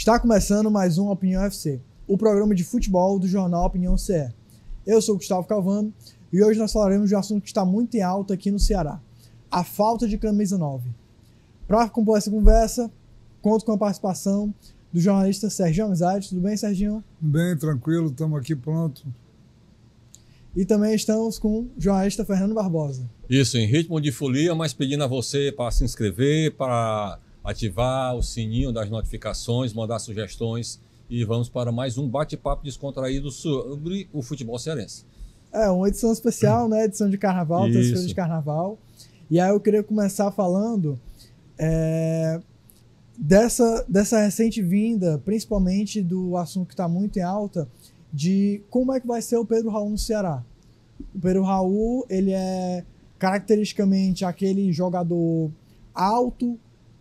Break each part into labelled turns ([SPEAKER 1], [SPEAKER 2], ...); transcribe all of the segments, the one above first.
[SPEAKER 1] Está começando mais um Opinião FC, o programa de futebol do jornal Opinião CE. Eu sou Gustavo Calvano e hoje nós falaremos de um assunto que está muito em alta aqui no Ceará, a falta de camisa 9. Para compor essa conversa, conto com a participação do jornalista Serginho Amizade. Tudo bem, Serginho?
[SPEAKER 2] Bem, tranquilo, estamos aqui pronto.
[SPEAKER 1] E também estamos com o jornalista Fernando Barbosa.
[SPEAKER 3] Isso, em ritmo de folia, mas pedindo a você para se inscrever, para ativar o sininho das notificações, mandar sugestões e vamos para mais um bate-papo descontraído sobre o futebol cearense.
[SPEAKER 1] É, uma edição especial, né? Edição de carnaval, terça-feira de carnaval. E aí eu queria começar falando dessa recente vinda, principalmente do assunto que está muito em alta, de como é que vai ser o Pedro Raul no Ceará. O Pedro Raul, ele é caracteristicamente aquele jogador alto,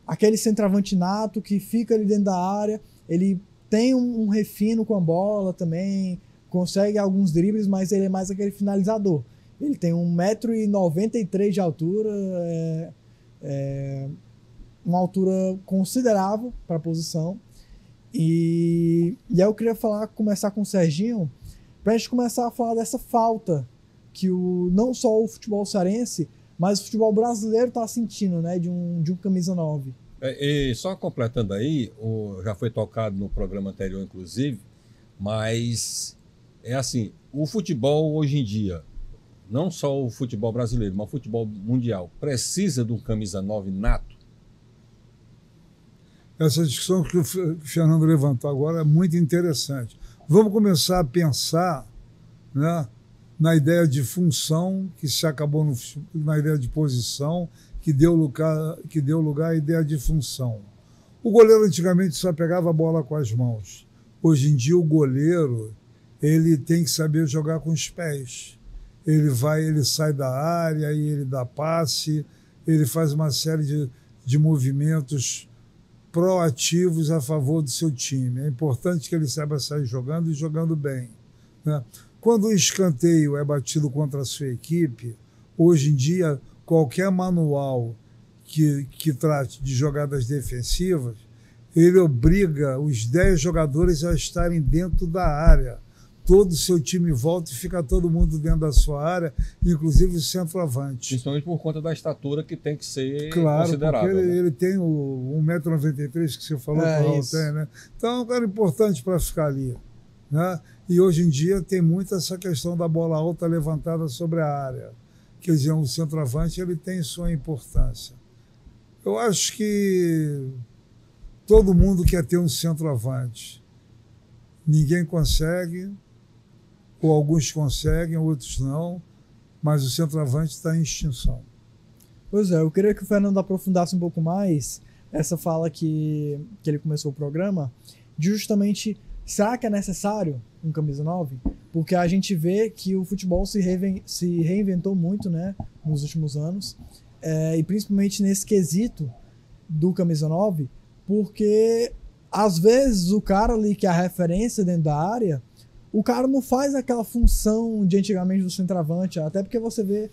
[SPEAKER 1] aquele centroavante nato que fica ali dentro da área, ele tem um refino com a bola também, consegue alguns dribles, mas ele é mais aquele finalizador. Ele tem 1,93 m de altura, uma altura considerável para a posição. E aí eu queria começar com o Serginho, para a gente começar a falar dessa falta que não só o futebol cearense, mas o futebol brasileiro está sentindo, né, de um camisa 9.
[SPEAKER 3] E só completando aí, já foi tocado no programa anterior, inclusive, mas é assim, o futebol hoje em dia, não só o futebol brasileiro, mas o futebol mundial, precisa de um camisa 9 nato?
[SPEAKER 2] Essa discussão que o Fernando levantou agora é muito interessante. Vamos começar a pensar, né, na ideia de função, que se acabou na ideia de posição, que deu lugar à ideia de função. O goleiro antigamente só pegava a bola com as mãos. Hoje em dia o goleiro, ele tem que saber jogar com os pés. Ele sai da área, e ele dá passe, ele faz uma série de movimentos proativos a favor do seu time. É importante que ele saiba sair jogando e jogando bem, né? Quando o escanteio é batido contra a sua equipe, hoje em dia, qualquer manual que trate de jogadas defensivas, ele obriga os 10 jogadores a estarem dentro da área. Todo o seu time volta e fica todo mundo dentro da sua área, inclusive o centroavante.
[SPEAKER 3] Principalmente por conta da estatura que tem que ser
[SPEAKER 2] claro,
[SPEAKER 3] considerável.
[SPEAKER 2] Porque
[SPEAKER 3] né?
[SPEAKER 2] ele tem o 1,93 m que você falou que o Raul tem, né? Então é um cara importante para ficar ali, né? E hoje em dia tem muito essa questão da bola alta levantada sobre a área. Quer dizer, um centroavante ele tem sua importância. Eu acho que todo mundo quer ter um centroavante. Ninguém consegue, ou alguns conseguem, outros não, mas o centroavante está em extinção.
[SPEAKER 1] Pois é, eu queria que o Fernando aprofundasse um pouco mais essa fala que ele começou o programa, de justamente, será que é necessário um camisa 9? Porque a gente vê que o futebol se reinventou muito, né, nos últimos anos, e principalmente nesse quesito do camisa 9, porque às vezes o cara ali que é a referência dentro da área, o cara não faz aquela função de antigamente do centroavante, até porque você vê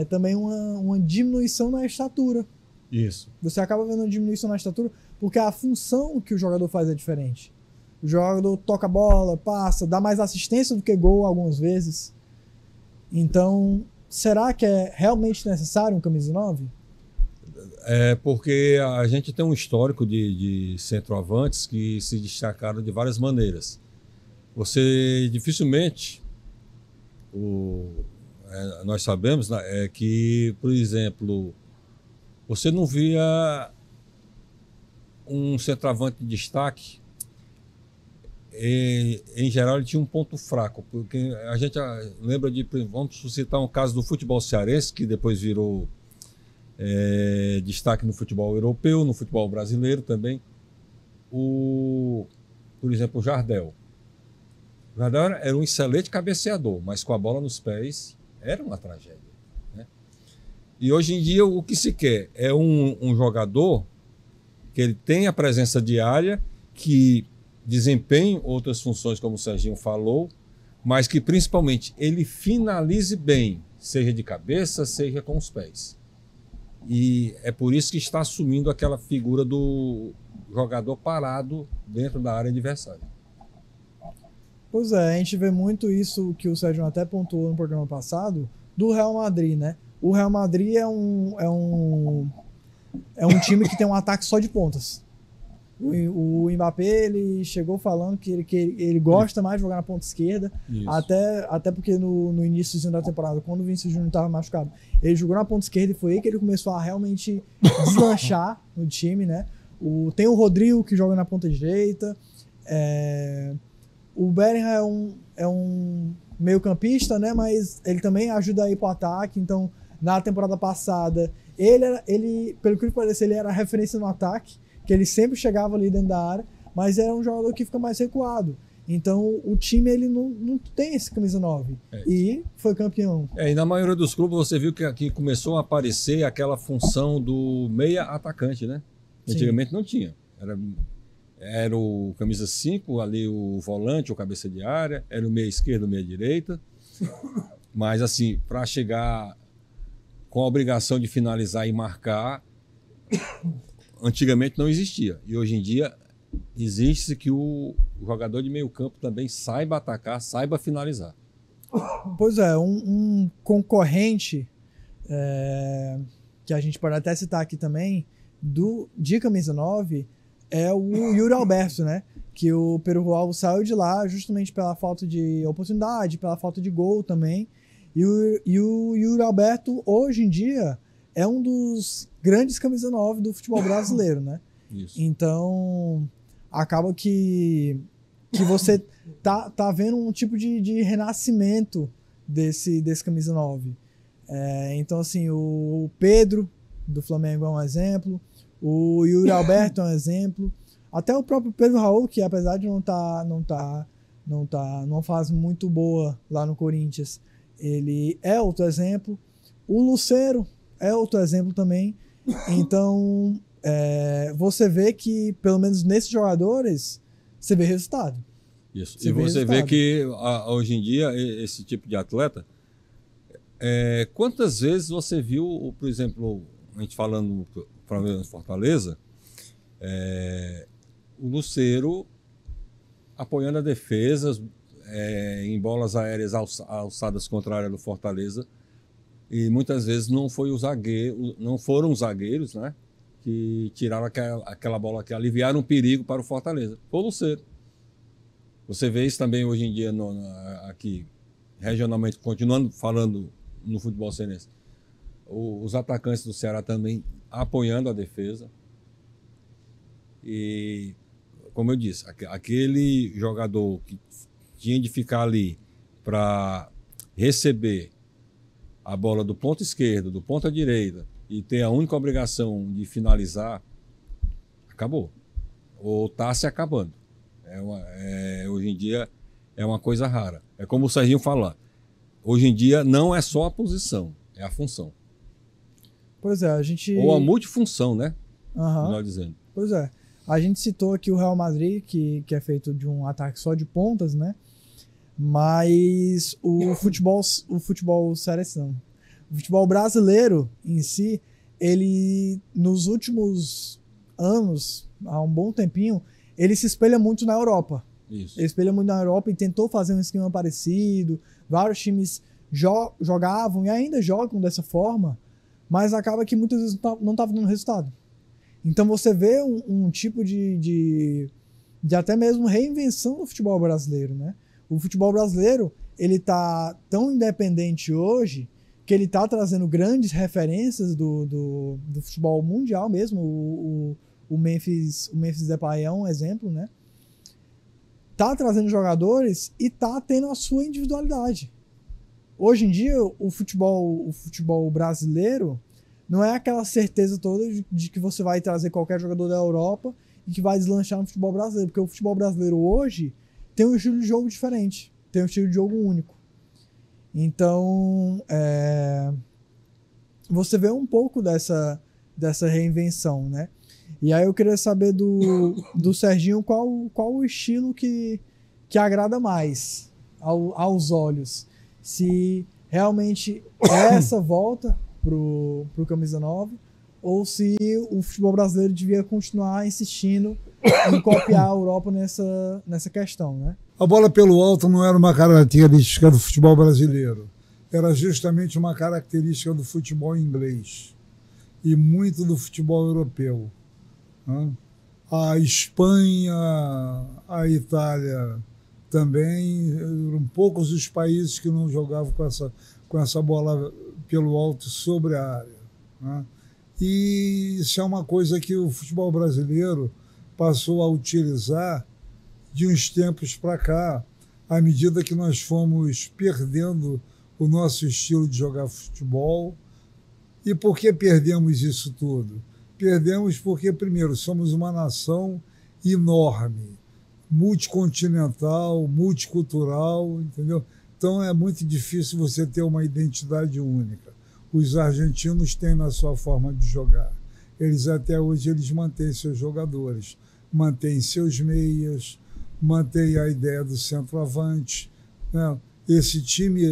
[SPEAKER 1] também uma diminuição na estatura.
[SPEAKER 3] Isso.
[SPEAKER 1] Você acaba vendo uma diminuição na estatura porque a função que o jogador faz é diferente. O jogador toca a bola, passa, dá mais assistência do que gol algumas vezes. Então, será que é realmente necessário um camisa 9?
[SPEAKER 3] É porque a gente tem um histórico de centroavantes que se destacaram de várias maneiras. Você dificilmente, nós sabemos, né, que, por exemplo, você não via um centroavante de destaque. Em geral, ele tinha um ponto fraco, porque a gente lembra vamos citar um caso do futebol cearense, que depois virou destaque no futebol europeu, no futebol brasileiro também. Por exemplo, o Jardel. O Jardel era um excelente cabeceador, mas com a bola nos pés era uma tragédia, né? E hoje em dia o que se quer é um jogador que ele tenha presença de área, que desempenhe outras funções, como o Serginho falou, mas que principalmente ele finalize bem, seja de cabeça, seja com os pés. E é por isso que está assumindo aquela figura do jogador parado dentro da área adversária.
[SPEAKER 1] Pois é, a gente vê muito isso que o Sérgio até pontuou no programa passado, do Real Madrid, né? O Real Madrid é um time que tem um ataque só de pontas. O Mbappé, ele chegou falando que ele gosta mais de jogar na ponta esquerda, até porque no início da temporada, quando o Vinícius Júnior estava machucado, ele jogou na ponta esquerda e foi aí que ele começou a realmente deslanchar no time, né? Tem o Rodrigo, que joga na ponta direita, o Bellingham é um meio campista, né? Mas ele também ajuda a ir pro ataque, então na temporada passada, ele pelo que parece, ele era referência no ataque, que ele sempre chegava ali dentro da área, mas era um jogador que fica mais recuado. Então o time ele não tem esse camisa 9 e foi campeão.
[SPEAKER 3] E na maioria dos clubes você viu que aqui começou a aparecer aquela função do meia atacante, né? Antigamente não tinha. Era o camisa 5, ali o volante, o cabeça de área, era o meia esquerda, o meia direita. Mas assim, para chegar com a obrigação de finalizar e marcar, antigamente não existia. E hoje em dia existe que o jogador de meio campo também saiba atacar, saiba finalizar.
[SPEAKER 1] Pois é, um concorrente que a gente pode até citar aqui também, de camisa 9, é o Yuri Alberto, né? Que o Perual saiu de lá justamente pela falta de oportunidade, pela falta de gol também. E o Yuri Alberto, hoje em dia, é um dos grandes camisa 9 do futebol brasileiro, né?
[SPEAKER 3] Isso.
[SPEAKER 1] Então, acaba que você tá vendo um tipo de renascimento desse camisa 9. Então, assim, o Pedro, do Flamengo, é um exemplo. O Yuri Alberto é um exemplo. Até o próprio Pedro Raul, que apesar de não faz muito boa lá no Corinthians, ele é outro exemplo. O Lucero é outro exemplo também. Então, você vê que, pelo menos nesses jogadores, você vê resultado.
[SPEAKER 3] Isso. E você vê que hoje em dia, esse tipo de atleta, quantas vezes você viu, por exemplo, a gente falando para ver Fortaleza, o Lucero apoiando a defesa em bolas aéreas alçadas contra a área do Fortaleza, e muitas vezes não foram os zagueiros, né, que tiraram aquela bola, que aliviaram um perigo para o Fortaleza. Foi o Lucero. Você vê isso também hoje em dia aqui regionalmente, continuando falando no futebol cearense. Os atacantes do Ceará também apoiando a defesa. E, como eu disse, aquele jogador que tinha de ficar ali para receber a bola do ponto esquerdo, do ponta direita, e ter a única obrigação de finalizar, acabou. Ou está se acabando. Hoje em dia é uma coisa rara. É como o Serginho fala, hoje em dia não é só a posição, é a função.
[SPEAKER 1] Pois é, a gente...
[SPEAKER 3] Ou a multifunção, né?
[SPEAKER 1] Melhor
[SPEAKER 3] dizendo.
[SPEAKER 1] Pois é. A gente citou aqui o Real Madrid, que é feito de um ataque só de pontas, né? Mas o futebol seleção. O futebol brasileiro em si, ele, nos últimos anos, há um bom tempinho, ele se espelha muito na Europa.
[SPEAKER 3] Isso.
[SPEAKER 1] Ele espelha muito na Europa e tentou fazer um esquema parecido. Vários times jogavam e ainda jogam dessa forma, mas acaba que muitas vezes não estava dando resultado. Então você vê um tipo de até mesmo reinvenção do futebol brasileiro, né? O futebol brasileiro, ele tá tão independente hoje que ele tá trazendo grandes referências do futebol mundial mesmo. O Memphis Depay é um exemplo, né? Tá trazendo jogadores e tá tendo a sua individualidade. Hoje em dia, o futebol brasileiro não é aquela certeza toda de que você vai trazer qualquer jogador da Europa e que vai deslanchar no futebol brasileiro, porque o futebol brasileiro hoje tem um estilo de jogo diferente, tem um estilo de jogo único. Então, você vê um pouco dessa reinvenção, né? E aí eu queria saber do Serginho qual o estilo que agrada mais aos olhos. Se realmente é essa volta pro Camisa 9, ou se o futebol brasileiro devia continuar insistindo em copiar a Europa nessa questão, né?
[SPEAKER 2] A bola pelo alto não era uma característica do futebol brasileiro, era justamente uma característica do futebol inglês e muito do futebol europeu, né? A Espanha, a Itália também, eram poucos os países que não jogavam com essa bola pelo alto sobre a área, né? E isso é uma coisa que o futebol brasileiro passou a utilizar de uns tempos para cá, à medida que nós fomos perdendo o nosso estilo de jogar futebol. E por que perdemos isso tudo? Perdemos porque, primeiro, somos uma nação enorme, multicontinental, multicultural, entendeu? Então é muito difícil você ter uma identidade única. Os argentinos têm na sua forma de jogar. Eles até hoje mantêm seus jogadores, mantêm seus meias, mantêm a ideia do centroavante, né? Esse time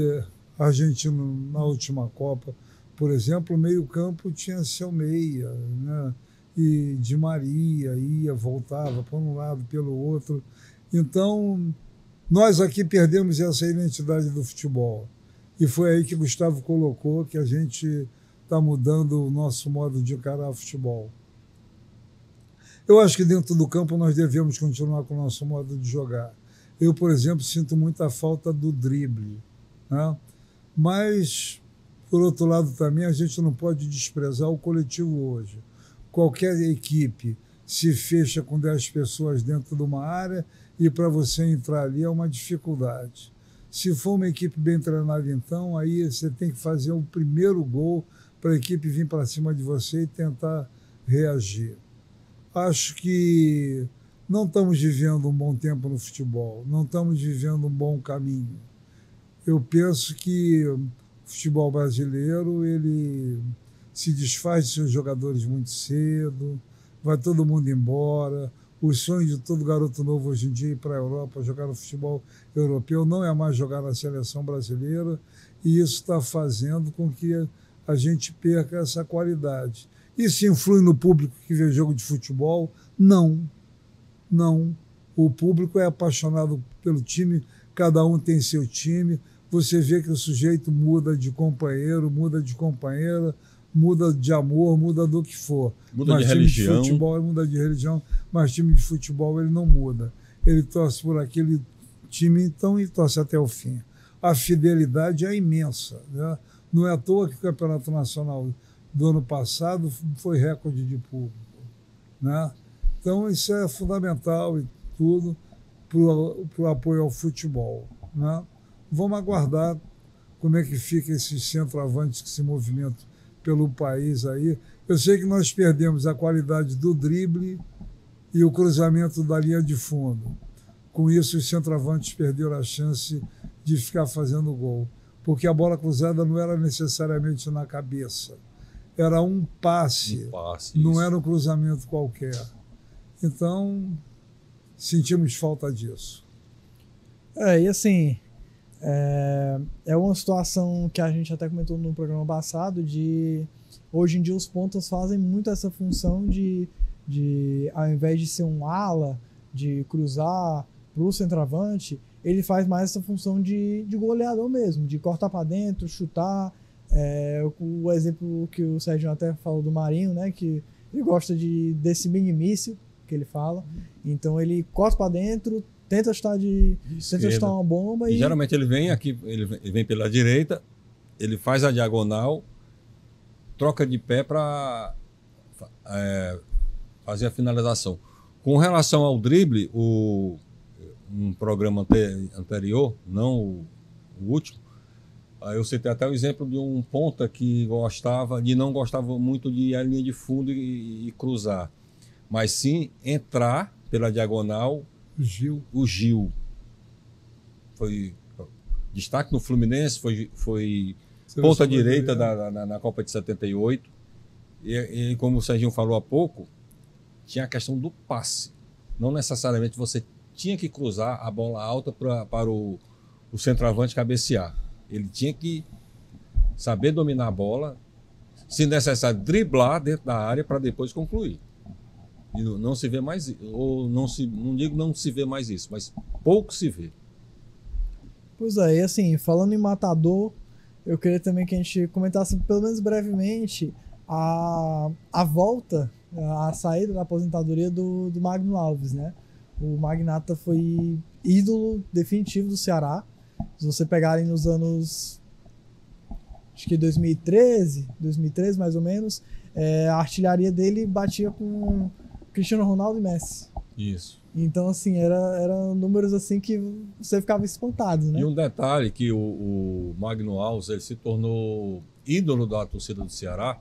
[SPEAKER 2] argentino na última Copa, por exemplo, o meio-campo tinha seu meia, né? E Di Maria ia, voltava por um lado, pelo outro. Então, nós aqui perdemos essa identidade do futebol. E foi aí que Gustavo colocou que a gente está mudando o nosso modo de encarar o futebol. Eu acho que dentro do campo nós devemos continuar com o nosso modo de jogar. Eu, por exemplo, sinto muita falta do drible, né? Mas, por outro lado também, a gente não pode desprezar o coletivo hoje. Qualquer equipe se fecha com 10 pessoas dentro de uma área e para você entrar ali é uma dificuldade. Se for uma equipe bem treinada, então, aí você tem que fazer o primeiro gol para a equipe vir para cima de você e tentar reagir. Acho que não estamos vivendo um bom tempo no futebol, não estamos vivendo um bom caminho. Eu penso que o futebol brasileiro ele se desfaz de seus jogadores muito cedo, vai todo mundo embora. O sonho de todo garoto novo hoje em dia é ir para a Europa, jogar no futebol europeu, não é mais jogar na seleção brasileira, e isso está fazendo com que a gente perca essa qualidade. Isso influi no público que vê jogo de futebol? Não. Não. O público é apaixonado pelo time, cada um tem seu time. Você vê que o sujeito muda de companheiro, muda de companheira, muda de amor, muda do que for.
[SPEAKER 3] Muda de religião.
[SPEAKER 2] De futebol, muda de religião, mas time de futebol ele não muda. Ele torce por aquele time, então, e torce até o fim. A fidelidade é imensa, né? Não é à toa que o Campeonato Nacional do ano passado foi recorde de público, né? Então, isso é fundamental e tudo para o apoio ao futebol, né? Vamos aguardar como é que fica esses centroavantes que se movimentam pelo país aí. Eu sei que nós perdemos a qualidade do drible e o cruzamento da linha de fundo. Com isso, os centroavantes perderam a chance de ficar fazendo gol, porque a bola cruzada não era necessariamente na cabeça. Era um passe não
[SPEAKER 3] isso.
[SPEAKER 2] Era um cruzamento qualquer. Então, sentimos falta disso.
[SPEAKER 1] E assim, é uma situação que a gente até comentou no programa passado, de hoje em dia os pontas fazem muito essa função de ao invés de ser um ala, de cruzar para o centroavante, ele faz mais essa função de goleador mesmo, de cortar para dentro, chutar. O exemplo que o Sérgio até falou do Marinho, né, que ele gosta desse minimício que ele fala. Então ele corta para dentro, tenta chutar uma bomba
[SPEAKER 3] e geralmente ele vem aqui, ele vem pela direita, ele faz a diagonal, troca de pé para fazer a finalização. Com relação ao drible, um programa anterior, não o último, eu citei até o exemplo de um ponta que não gostava muito de ir à linha de fundo e cruzar, mas sim entrar pela diagonal. O Gil foi destaque no Fluminense, foi ponta direita na Copa de 78. E como o Serginho falou há pouco, tinha a questão do passe. Não necessariamente você tinha que cruzar a bola alta para o centroavante cabecear. Ele tinha que saber dominar a bola, se necessário, driblar dentro da área para depois concluir. E não se vê mais, ou não digo não se vê mais isso, mas pouco se vê.
[SPEAKER 1] Pois é, e assim, falando em matador, eu queria também que a gente comentasse, pelo menos brevemente, a volta, a saída da aposentadoria do Magno Alves, né? O Magnata foi ídolo definitivo do Ceará. Se você pegarem nos anos, acho que 2013 mais ou menos, a artilharia dele batia com Cristiano Ronaldo e Messi.
[SPEAKER 3] Isso.
[SPEAKER 1] Então, assim, eram números assim que você ficava espantado, né?
[SPEAKER 3] E um detalhe que o Magno Alves ele se tornou ídolo da torcida do Ceará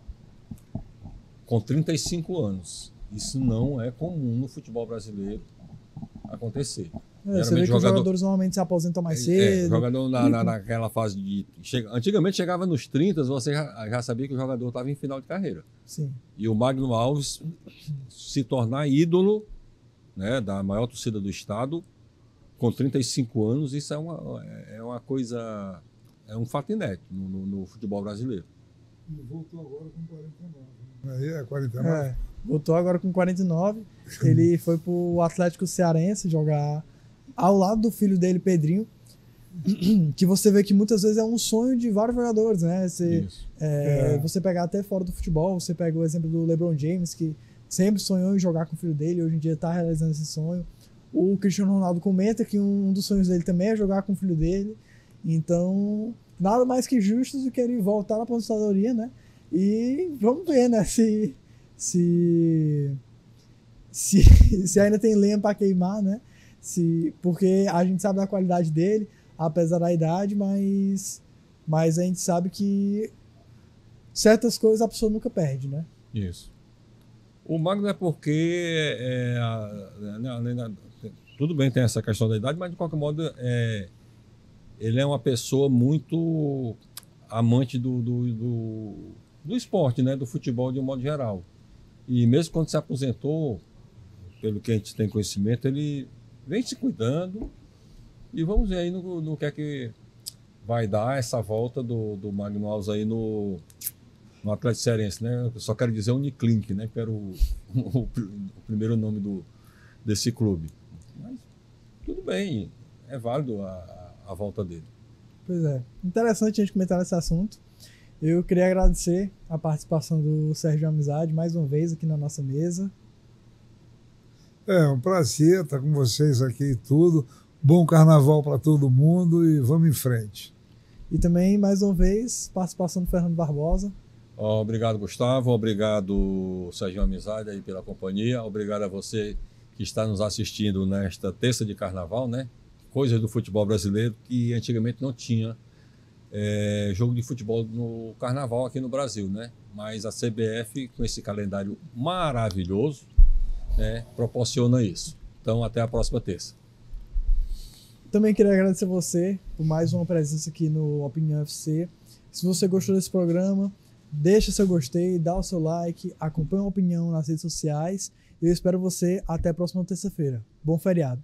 [SPEAKER 3] com 35 anos. Isso não é comum no futebol brasileiro acontecer.
[SPEAKER 1] Você vê que os jogadores normalmente se aposentam mais cedo.
[SPEAKER 3] O jogador naquela fase de... Antigamente chegava nos 30, você já sabia que o jogador estava em final de carreira.
[SPEAKER 1] Sim.
[SPEAKER 3] E o Magno Alves se tornar ídolo, né, da maior torcida do estado com 35 anos, isso é uma coisa, é um fato inédito no futebol brasileiro.
[SPEAKER 2] E voltou agora com 49. Aí é 49.
[SPEAKER 1] Voltou agora com 49. Ele foi pro Atlético Cearense jogar ao lado do filho dele, Pedrinho, que você vê que muitas vezes é um sonho de vários jogadores, né? Você pegar até fora do futebol, você pega o exemplo do LeBron James, que sempre sonhou em jogar com o filho dele, hoje em dia está realizando esse sonho. O Cristiano Ronaldo comenta que um dos sonhos dele também é jogar com o filho dele. Então, nada mais que justo do que ele voltar na aposentadoria, né? E vamos ver, né? Se ainda tem lenha para queimar, né? Porque a gente sabe da qualidade dele, apesar da idade, mas a gente sabe que certas coisas a pessoa nunca perde, né?
[SPEAKER 3] Isso. O Magno é porque tudo bem, tem essa questão da idade, mas de qualquer modo ele é uma pessoa muito amante do esporte, né? Do futebol de um modo geral. E mesmo quando se aposentou, pelo que a gente tem conhecimento, ele vem se cuidando e vamos ver aí no que é que vai dar essa volta do Magno Alves aí no Atlético Cearense, né? Eu só quero dizer Uniclinic, né? Que era o primeiro nome desse clube. Mas tudo bem, é válido a volta dele.
[SPEAKER 1] Pois é, interessante a gente comentar nesse assunto. Eu queria agradecer a participação do Sérgio Amizade mais uma vez aqui na nossa mesa.
[SPEAKER 2] É um prazer estar com vocês aqui e tudo. Bom carnaval para todo mundo e vamos em frente.
[SPEAKER 1] E também, mais uma vez, participação do Fernando Barbosa.
[SPEAKER 3] Obrigado, Gustavo. Obrigado, Sérgio Amizade, aí pela companhia. Obrigado a você que está nos assistindo nesta terça de carnaval, né? Coisas do futebol brasileiro que antigamente não tinha jogo de futebol no carnaval aqui no Brasil, né? Mas a CBF, com esse calendário maravilhoso, né, proporciona isso. Então, até a próxima terça.
[SPEAKER 1] Também queria agradecer você por mais uma presença aqui no Opinião FC. Se você gostou desse programa, deixa seu gostei, dá o seu like, acompanha a Opinião nas redes sociais. Eu espero você até a próxima terça-feira. Bom feriado.